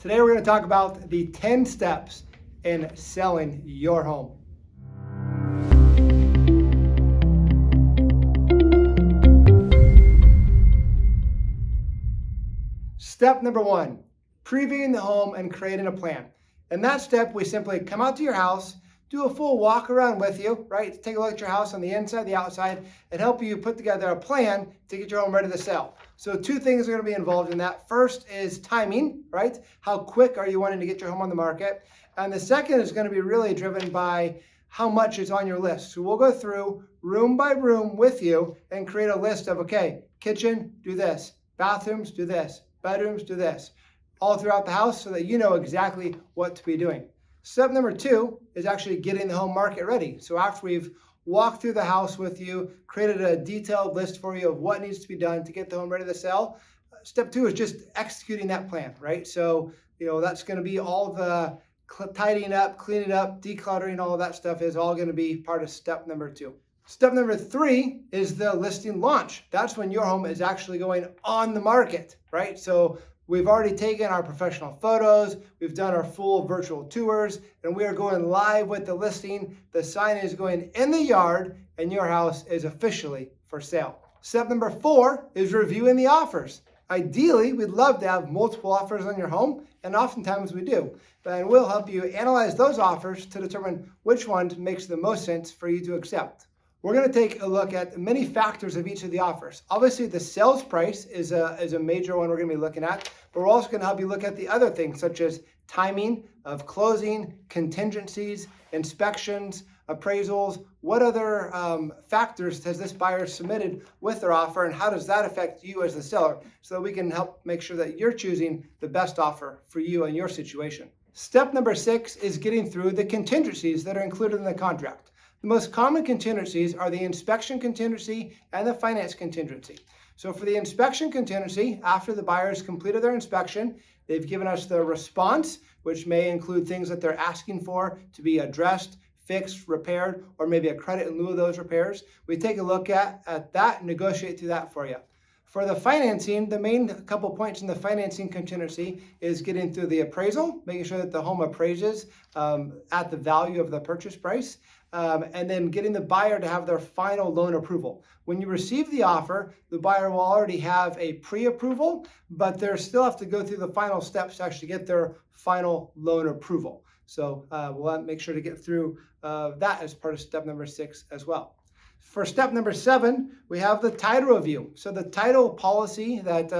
Today we're going to talk about the 10 steps in selling your home. Step number 1, previewing the home and creating a plan. In that step, we simply come out to your house, do a full walk around with you, right? Take a look at your house on the inside, the outside, and help you put together a plan to get your home ready to sell. So 2 things are going to be involved in that. First is timing, right? How quick are you wanting to get your home on the market? And the second is going to be really driven by how much is on your list. So we'll go through room by room with you and create a list of, okay, kitchen, do this, bathrooms, do this, bedrooms, do this, all throughout the house so that you know exactly what to be doing. Step number 2 is actually getting the home market ready. So after we've walked through the house with you, created a detailed list for you of what needs to be done to get the home ready to sell, step 2 is just executing that plan, right? So, that's going to be all the tidying up, cleaning up, decluttering, all of that stuff is all going to be part of step number 2. Step number 3 is the listing launch. That's when your home is actually going on the market, right? So we've already taken our professional photos, we've done our full virtual tours, and we are going live with the listing. The sign is going in the yard, and your house is officially for sale. Step number 4 is reviewing the offers. Ideally, we'd love to have multiple offers on your home, and oftentimes we do. And we'll help you analyze those offers to determine which one makes the most sense for you to accept. We're going to take a look at many factors of each of the offers. Obviously, the sales price is a major one we're going to be looking at, but we're also going to help you look at the other things such as timing of closing, contingencies, inspections, appraisals. What other factors has this buyer submitted with their offer, and how does that affect you as the seller so that we can help make sure that you're choosing the best offer for you and your situation. Step number 6 is getting through the contingencies that are included in the contract. The most common contingencies are the inspection contingency and the finance contingency. So for the inspection contingency, after the buyer has completed their inspection, they've given us their response, which may include things that they're asking for to be addressed, fixed, repaired, or maybe a credit in lieu of those repairs. We take a look at that and negotiate through that for you. For the financing, the main couple points in the financing contingency is getting through the appraisal, making sure that the home appraises at the value of the purchase price, and then getting the buyer to have their final loan approval. When you receive the offer, the buyer will already have a pre-approval, but they still have to go through the final steps to actually get their final loan approval. So we'll make sure to get through that as part of step number 6 as well. For step number 7, we have the title review. So the title policy that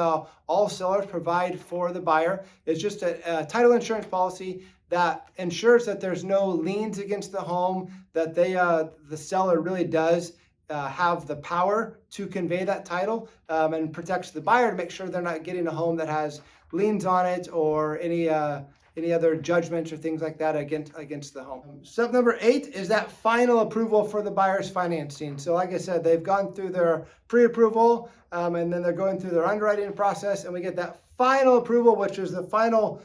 all sellers provide for the buyer is just a title insurance policy that ensures that there's no liens against the home, that the seller really does have the power to convey that title, and protects the buyer to make sure they're not getting a home that has liens on it or any other judgments or things like that against the home. Step number 8 is that final approval for the buyer's financing. So like I said, they've gone through their pre-approval, and then they're going through their underwriting process, and we get that final approval, which is the final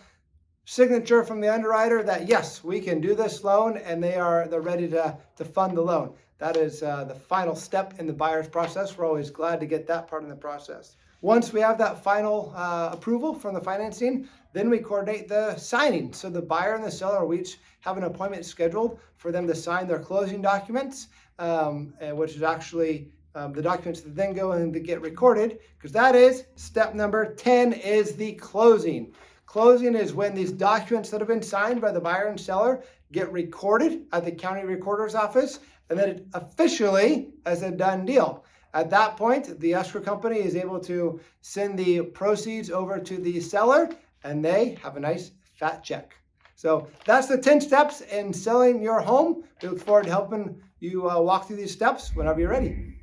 signature from the underwriter that yes, we can do this loan, and they're ready to fund the loan. That is the final step in the buyer's process. We're always glad to get that part in the process. Once we have that final approval from the financing, then we coordinate the signing. So the buyer and the seller, we each have an appointment scheduled for them to sign their closing documents, which is actually the documents that then go in to get recorded, because that is step number 10 is the closing. Closing is when these documents that have been signed by the buyer and seller get recorded at the county recorder's office, and then it officially is a done deal. At that point, the escrow company is able to send the proceeds over to the seller, and they have a nice fat check. So that's the 10 steps in selling your home. We look forward to helping you walk through these steps whenever you're ready.